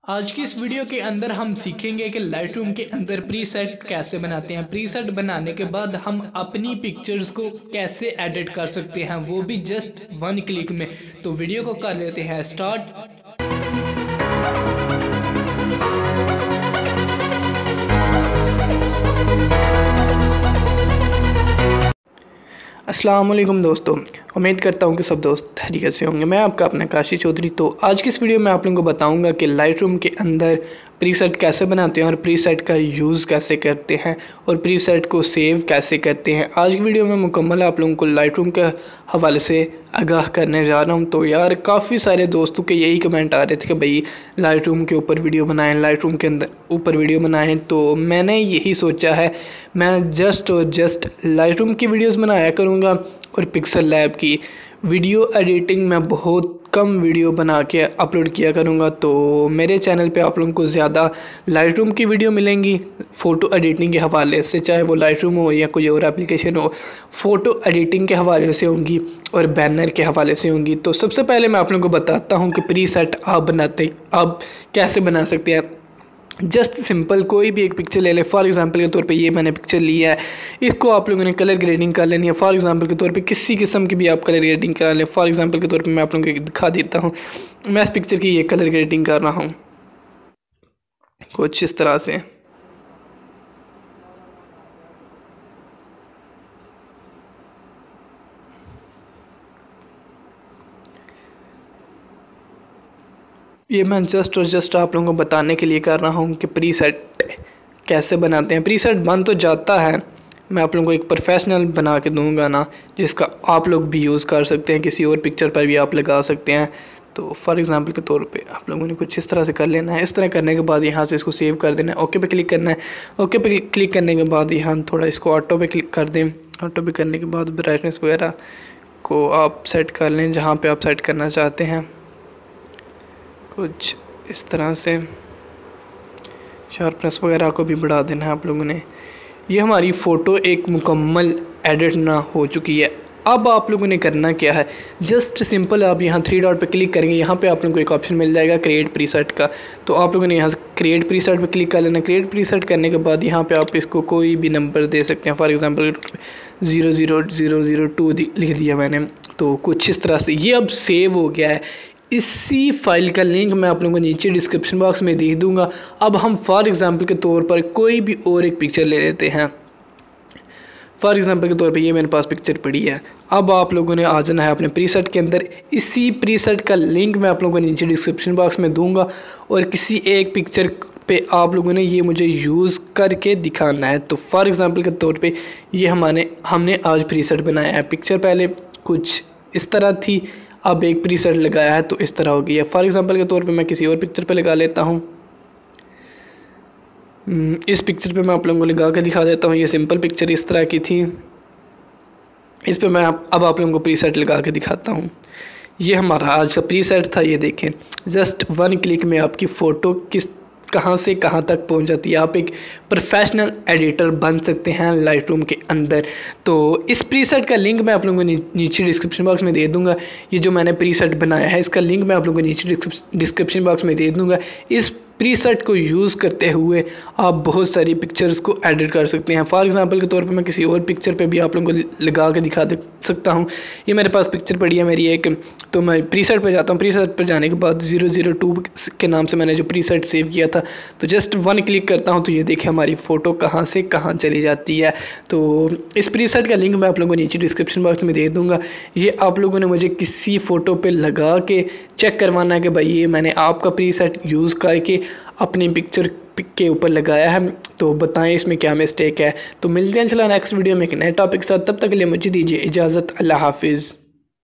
आज की इस वीडियो के अंदर हम सीखेंगे कि लाइटरूम के अंदर प्रीसेट कैसे बनाते हैं। प्रीसेट बनाने के बाद हम अपनी पिक्चर्स को कैसे एडिट कर सकते हैं, वो भी जस्ट 1 क्लिक में। तो वीडियो को कर लेते हैं स्टार्ट। अस्सलाम वालेकुम दोस्तों, उम्मीद करता हूँ कि सब दोस्त खैरियत से होंगे। मैं आपका अपना काशी चौधरी। तो आज की इस वीडियो में आप लोगों को बताऊंगा कि लाइटरूम के अंदर प्रीसेट कैसे बनाते हैं और प्रीसेट का यूज़ कैसे करते हैं और प्रीसेट को सेव कैसे करते हैं। आज की वीडियो में मुकम्मल आप लोगों को लाइटरूम के हवाले से आगाह करने जा रहा हूँ। तो यार काफ़ी सारे दोस्तों के यही कमेंट आ रहे थे कि भाई लाइटरूम के ऊपर वीडियो बनाएं, लाइटरूम के अंदर ऊपर वीडियो बनाएं। तो मैंने यही सोचा है, मैं जस्ट लाइटरूम की वीडियोस बनाया करूँगा और पिक्सल लैब की वीडियो एडिटिंग में बहुत कम वीडियो बना के अपलोड किया करूँगा। तो मेरे चैनल पे आप लोगों को ज़्यादा लाइटरूम की वीडियो मिलेंगी फ़ोटो एडिटिंग के हवाले से, चाहे वो लाइटरूम हो या कोई और एप्लीकेशन हो, फ़ोटो एडिटिंग के हवाले से होंगी और बैनर के हवाले से होंगी। तो सबसे पहले मैं आप लोगों को बताता हूँ कि प्रीसेट आप कैसे बना सकते हैं। जस्ट सिंपल कोई भी एक पिक्चर ले लें। फॉर एग्जांपल के तौर पे ये मैंने पिक्चर लिया है, इसको आप लोगों ने कलर ग्रेडिंग कर लेनी है। फॉर एग्जांपल के तौर पे किसी किस्म की भी आप कलर ग्रेडिंग कर लें। फॉर एग्जांपल के तौर पे मैं आप लोगों को दिखा देता हूँ, मैं इस पिक्चर की ये कलर ग्रेडिंग कर रहा हूँ कुछ इस तरह से। ये मैं जस्ट आप लोगों को बताने के लिए कर रहा हूँ कि प्रीसेट कैसे बनाते हैं। प्रीसेट बन तो जाता है, मैं आप लोगों को एक प्रोफेशनल बना के दूंगा ना, जिसका आप लोग भी यूज़ कर सकते हैं, किसी और पिक्चर पर भी आप लगा सकते हैं। तो फॉर एग्जांपल के तौर पे आप लोगों ने कुछ इस तरह से कर लेना है। इस तरह करने के बाद यहाँ से इसको सेव कर देना है, ओके पे क्लिक करना है। ओके पे क्लिक करने के बाद यहाँ थोड़ा इसको ऑटो पे क्लिक कर दें। ऑटो पे करने के बाद ब्राइटनेस वगैरह को आप सेट कर लें जहाँ पर आप सेट करना चाहते हैं, कुछ इस तरह से। शार्पनेस वगैरह को भी बढ़ा देना है आप लोगों ने। ये हमारी फ़ोटो एक मुकम्मल एडिट ना हो चुकी है। अब आप लोगों ने करना क्या है, जस्ट सिंपल आप यहाँ 3 डॉट पे क्लिक करेंगे, यहाँ पे आप लोगों को एक ऑप्शन मिल जाएगा क्रिएट प्रीसेट का। तो आप लोगों ने यहाँ से क्रिएट प्रीसेट पे क्लिक कर लेना। क्रिएट प्रीसेट करने के बाद यहाँ पे आप इसको कोई भी नंबर दे सकते हैं। फॉर एग्जांपल 00002 लिख दिया मैंने। तो कुछ इस तरह से ये अब सेव हो गया है। इसी फाइल का लिंक मैं आप लोगों को नीचे डिस्क्रिप्शन बॉक्स में दे दूंगा। अब हम फॉर एग्जांपल के तौर पर कोई भी और एक पिक्चर ले लेते हैं। फॉर एग्जांपल के तौर पे ये मेरे पास पिक्चर पड़ी है। अब आप लोगों ने आ जाना है अपने प्रीसेट के अंदर। इसी प्रीसेट का लिंक मैं आप लोगों को नीचे डिस्क्रिप्शन बॉक्स में दूंगा और किसी एक पिक्चर पे आप लोगों ने ये मुझे यूज़ करके दिखाना है। तो फॉर एग्ज़ाम्पल के तौर पे ये हमने आज प्रीसेट बनाया है। पिक्चर पहले कुछ इस तरह थी, अब एक प्रीसेट लगाया है तो इस तरह हो गई है। फॉर एग्जांपल के तौर पे मैं किसी और पिक्चर पे लगा लेता हूँ। इस पिक्चर पे मैं आप लोगों को लगा के दिखा देता हूँ। ये सिंपल पिक्चर इस तरह की थी, इस पे मैं अब आप लोगों को प्रीसेट लगा के दिखाता हूँ। ये हमारा आज का प्रीसेट था। ये देखें, जस्ट 1 क्लिक में आपकी फ़ोटो कहाँ से कहाँ तक पहुँच जाती है। आप एक प्रोफेशनल एडिटर बन सकते हैं लाइटरूम के अंदर। तो इस प्रीसेट का लिंक मैं आप लोगों को नीचे डिस्क्रिप्शन बॉक्स में दे दूंगा। ये जो मैंने प्रीसेट बनाया है इसका लिंक मैं आप लोगों को नीचे डिस्क्रिप्शन बॉक्स में दे दूंगा। इस प्रीसेट को यूज़ करते हुए आप बहुत सारी पिक्चर्स को एडिट कर सकते हैं। फॉर एग्जांपल के तौर पे मैं किसी और पिक्चर पे भी आप लोगों को लगा के दिखा सकता हूँ। ये मेरे पास पिक्चर पड़ी है मेरी एक, तो मैं प्रीसेट पे जाता हूँ। प्रीसेट पे जाने के बाद 002 के नाम से मैंने जो प्रीसेट सेव किया था, तो जस्ट 1 क्लिक करता हूँ तो ये देखिए हमारी फ़ोटो कहाँ से कहाँ चली जाती है। तो इस प्रीसेट का लिंक मैं आप लोगों को नीचे डिस्क्रिप्शन बॉक्स में दे दूँगा। ये आप लोगों ने मुझे किसी फ़ोटो पर लगा के चेक करवाना है कि भाई ये मैंने आपका प्रीसेट यूज़ करके अपनी पिक्चर के ऊपर लगाया है, तो बताएं इसमें क्या मिस्टेक है। तो मिलते हैं चला नेक्स्ट वीडियो में एक नए टॉपिक के साथ। तब तक के लिए मुझे दीजिए इजाज़त। अल्लाह हाफिज़।